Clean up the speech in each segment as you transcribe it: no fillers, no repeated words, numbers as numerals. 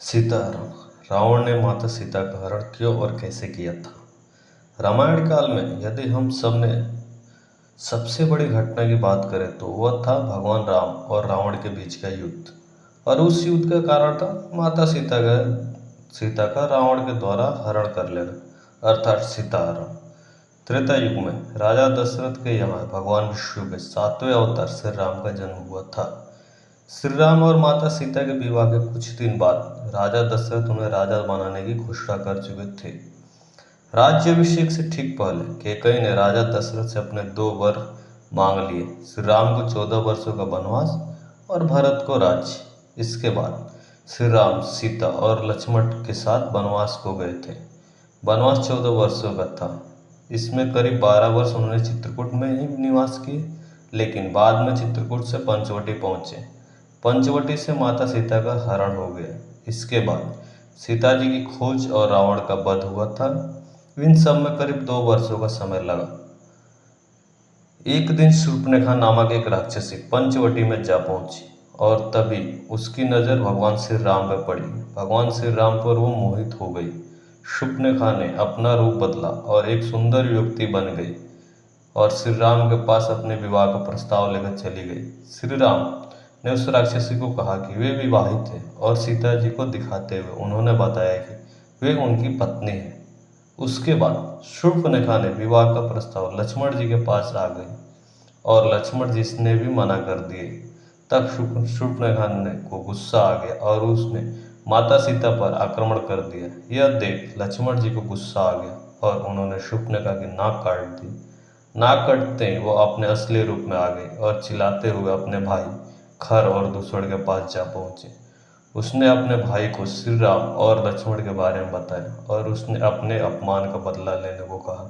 सीताराम। रावण ने माता सीता का हरण क्यों और कैसे किया था? रामायण काल में यदि हम सब ने सबसे बड़ी घटना की बात करें तो वह था भगवान राम और रावण के बीच का युद्ध। और उस युद्ध का कारण था माता सीता का रावण के द्वारा हरण कर लेना, अर्थात सीताहरण। त्रेता युग में राजा दशरथ के यहाँ भगवान विष्णु के 7वें अवतार श्री राम का जन्म हुआ था। श्री राम और माता सीता के विवाह के कुछ दिन बाद राजा दशरथ उन्हें राजा बनाने की घोषणा कर चुके थे। राज्याभिषेक से ठीक पहले कैकेयी ने राजा दशरथ से अपने 2 वर मांग लिए, श्री राम को 14 वर्षों का वनवास और भरत को राज्य। इसके बाद श्री राम सीता और लक्ष्मण के साथ वनवास को गए थे। वनवास 14 वर्षों का था। इसमें करीब 12 वर्ष उन्होंने चित्रकूट में ही निवास किए, लेकिन बाद में चित्रकूट से पंचवटी पहुंचे। पंचवटी से माता सीता का हरण हो गया। इसके बाद सीता जी की खोज और रावण का वध हुआ था। इन सब में करीब 2 वर्षों का समय लगा। एक दिन शूर्पणखा नामक एक राक्षसी पंचवटी में जा पहुंची और तभी उसकी नज़र भगवान श्री राम पर पड़ी। भगवान श्री राम पर वो मोहित हो गई। शूर्पणखा ने अपना रूप बदला और एक सुंदर युवती बन गई और श्री राम के पास अपने विवाह का प्रस्ताव लेकर चली गई। श्री राम ने उस राक्षसी को कहा कि वे विवाहित थे और सीता जी को दिखाते हुए उन्होंने बताया कि वे उनकी पत्नी है। उसके बाद शूर्पणखा ने विवाह का प्रस्ताव लक्ष्मण जी के पास आ गई और लक्ष्मण जी ने भी मना कर दिए। तब शूर्पणखा को गुस्सा आ गया और उसने माता सीता पर आक्रमण कर दिया। यह देख लक्ष्मण जी को गुस्सा आ गया और उन्होंने शूर्पणखा की नाक काट दी। नाक कटते ही वो अपने असली रूप में आ गई और चिल्लाते हुए अपने भाई खर और दूसड़ के पास जा पहुंचे। उसने अपने भाई को श्री राम और लक्ष्मण के बारे में बताया और उसने अपने अपमान का बदला लेने को कहा।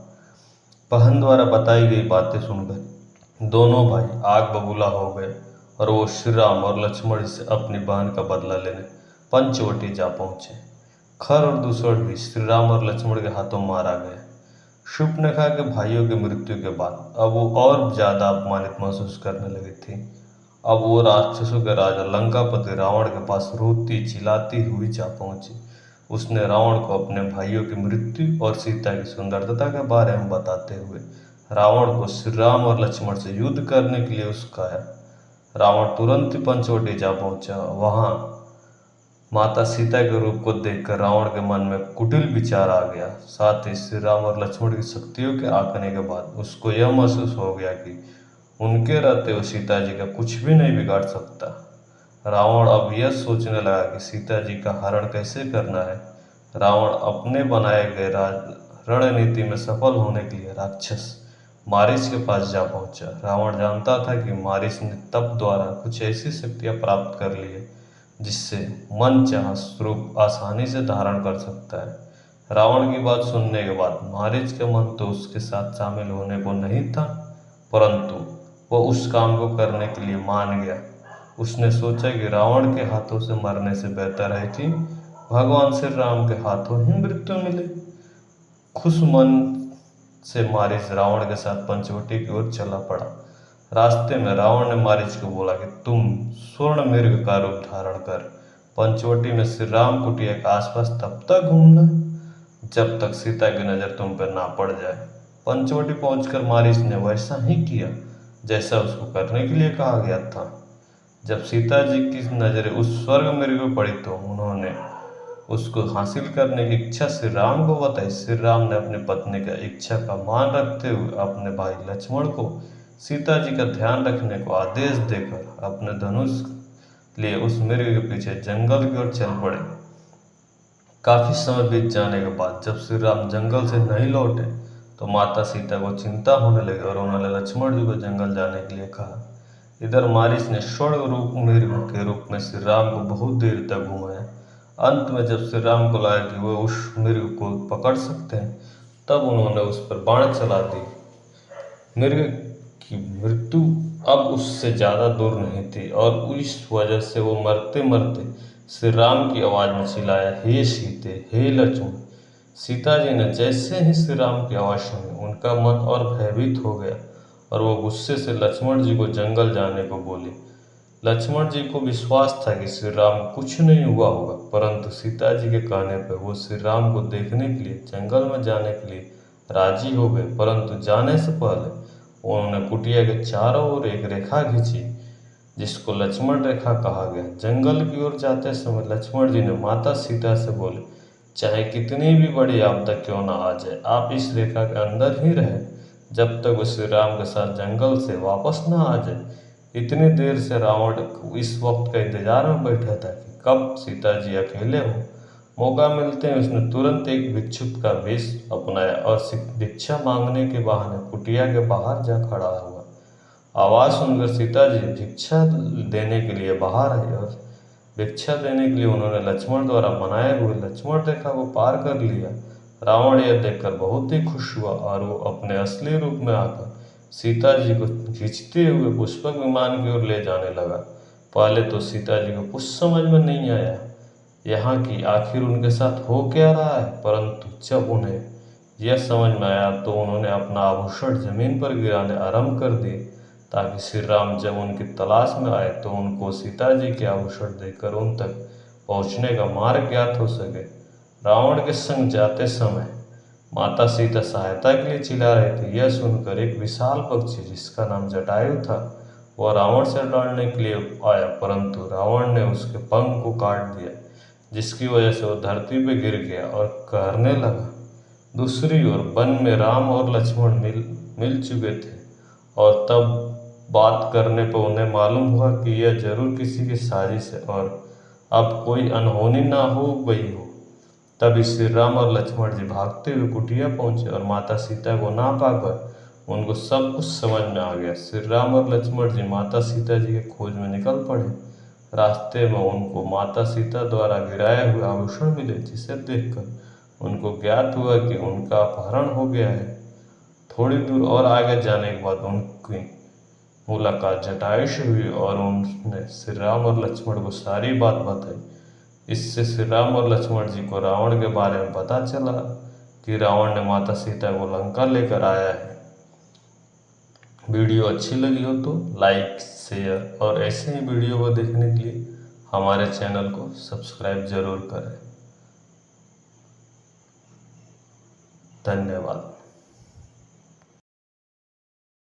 बहन द्वारा बताई गई बातें सुनकर दोनों भाई आग बबूला हो गए और वो श्री राम और लक्ष्मण से अपनी बहन का बदला लेने पंचवटी जा पहुंचे। खर और दूसर भी श्री राम और लक्ष्मण के हाथों मारा गया। शूर्पणखा के भाइयों की मृत्यु के बाद अब वो और ज्यादा अपमानित महसूस करने लगी थी। अब वो राक्षसों के राजा लंकापति रावण के पास रोती चिल्लाती हुई जा पहुंची। उसने रावण को अपने भाइयों की मृत्यु और सीता की सुंदरता के बारे में बताते हुए रावण को श्री राम और लक्ष्मण से युद्ध करने के लिए उकसाया। रावण तुरंत ही पंचवटी जा पहुंचा। वहां माता सीता के रूप को देखकर रावण के मन में कुटिल विचार आ गया। साथ ही श्री राम और लक्ष्मण की शक्तियों के आंकने के बाद उसको यह महसूस हो गया कि उनके रहते हुए सीता जी का कुछ भी नहीं बिगाड़ सकता। रावण अब यह सोचने लगा कि सीता जी का हरण कैसे करना है। रावण अपने बनाए गए रणनीति में सफल होने के लिए राक्षस मारीच के पास जा पहुंचा। रावण जानता था कि मारीच ने तप द्वारा कुछ ऐसी शक्तियां प्राप्त कर ली है जिससे मन चाहा स्वरूप आसानी से धारण कर सकता है। रावण की बात सुनने के बाद मारीच का मन तो उसके साथ शामिल होने को नहीं था, परंतु वह उस काम को करने के लिए मान गया। उसने सोचा कि रावण के हाथों से मरने से बेहतर है कि भगवान श्री राम के हाथों ही मृत्यु मिले। खुश मन से मारीच रावण के साथ पंचवटी की ओर चला पड़ा। रास्ते में रावण ने मारीच को बोला कि तुम स्वर्ण मृग का रूप धारण कर पंचवटी में श्री राम कुटिया के आसपास तब तक घूमना जब तक सीता की नजर तुम पर ना पड़ जाए। पंचवटी पहुंचकर मारीच ने वैसा ही किया जैसा उसको करने के लिए कहा गया था। जब सीता जी की नजरें उस स्वर्ग मृग पर पड़ी तो उन्होंने उसको हासिल करने की इच्छा श्री राम को बताई। श्री राम ने अपनी पत्नी का इच्छा का मान रखते हुए अपने भाई लक्ष्मण को सीता जी का ध्यान रखने को आदेश देकर अपने धनुष लिए उस मृग के पीछे जंगल की ओर चल पड़े। काफी समय बीत जाने के बाद जब श्री राम जंगल से नहीं लौटे तो माता सीता को चिंता होने लगी और उन्होंने लक्ष्मण जी को जंगल जाने के लिए कहा। इधर मारीच ने स्वर्ण रूप मृग के रूप में श्री राम को बहुत देर तक घुमाया। अंत में जब श्री राम को लगा कि वे उस मृग को पकड़ सकते हैं तब उन्होंने उस पर बाण चला दी। मृग की मृत्यु अब उससे ज्यादा दूर नहीं थी और इस वजह से वो मरते मरते श्री राम की आवाज में चिल्लाया, हे सीते, हे लक्ष्मण। सीता जी ने जैसे ही श्री राम की आवाज सुनी उनका मन और भयभीत हो गया और वो गुस्से से लक्ष्मण जी को जंगल जाने को बोली। लक्ष्मण जी को विश्वास था कि श्री राम को कुछ नहीं हुआ होगा, परंतु सीता जी के कहने पर वो श्री राम को देखने के लिए जंगल में जाने के लिए राजी हो गए। परंतु जाने से पहले उन्होंने कुटिया के चारों ओर एक रेखा खींची, जिसको लक्ष्मण रेखा कहा गया। जंगल की ओर जाते समय लक्ष्मण जी ने माता सीता से बोले, चाहे कितनी भी बड़ी आपदा क्यों ना आ जाए, आप इस रेखा के अंदर ही रहे जब तक वो श्री राम के साथ जंगल से वापस ना आ जाए। इतनी देर से रावण इस वक्त का इंतजार में बैठा था कि कब सीता जी अकेले हों। मौका मिलते ही उसने तुरंत एक भिक्षुक का वेश अपनाया और भिक्षा मांगने के बहाने कुटिया के बाहर जा खड़ा हुआ। आवाज़ सुनकर सीता जी भिक्षा देने के लिए बाहर आई और भिक्षा देने के लिए उन्होंने लक्ष्मण द्वारा बनाए हुए लक्ष्मण रेखा को पार कर लिया। रावण यह देखकर बहुत ही खुश हुआ और वो अपने असली रूप में आकर सीता जी को खींचते हुए पुष्पक विमान की ओर ले जाने लगा। पहले तो सीता जी को कुछ समझ में नहीं आया यहाँ की आखिर उनके साथ हो क्या रहा है, परंतु जब उन्हें यह समझ में आया तो उन्होंने अपना आभूषण जमीन पर गिराने आरंभ कर दिए, ताकि श्री राम जब उनकी तलाश में आए तो उनको सीता जी के आभूषण देकर उन तक पहुंचने का मार्ग ज्ञात हो सके। रावण के संग जाते समय माता सीता सहायता के लिए चिल्ला रहे थे। यह सुनकर एक विशाल पक्षी जिसका नाम जटायु था, वह रावण से लड़ने के लिए आया, परंतु रावण ने उसके पंख को काट दिया, जिसकी वजह से वह धरती पर गिर गया और कहने लगा। दूसरी ओर वन में राम और लक्ष्मण मिल चुके थे और तब बात करने पर उन्हें मालूम हुआ कि यह जरूर किसी की साजिश है और अब कोई अनहोनी ना हो गई हो। तभी श्री राम और लक्ष्मण जी भागते हुए कुटिया पहुंचे और माता सीता को ना पाकर उनको सब कुछ समझ में आ गया। श्री राम और लक्ष्मण जी माता सीता जी के खोज में निकल पड़े। रास्ते में उनको माता सीता द्वारा गिराए हुए आभूषण मिले, जिसे देखकर उनको ज्ञात हुआ कि उनका अपहरण हो गया है। थोड़ी दूर और आगे जाने के बाद उनकी मुलाकात जटायु से हुई और उन्होंने श्री राम और लक्ष्मण को सारी बात बताई। इससे श्री राम और लक्ष्मण जी को रावण के बारे में पता चला कि रावण ने माता सीता को लंका लेकर आया है। वीडियो अच्छी लगी हो तो लाइक, शेयर और ऐसे ही वीडियो को देखने के लिए हमारे चैनल को सब्सक्राइब जरूर करें। धन्यवाद।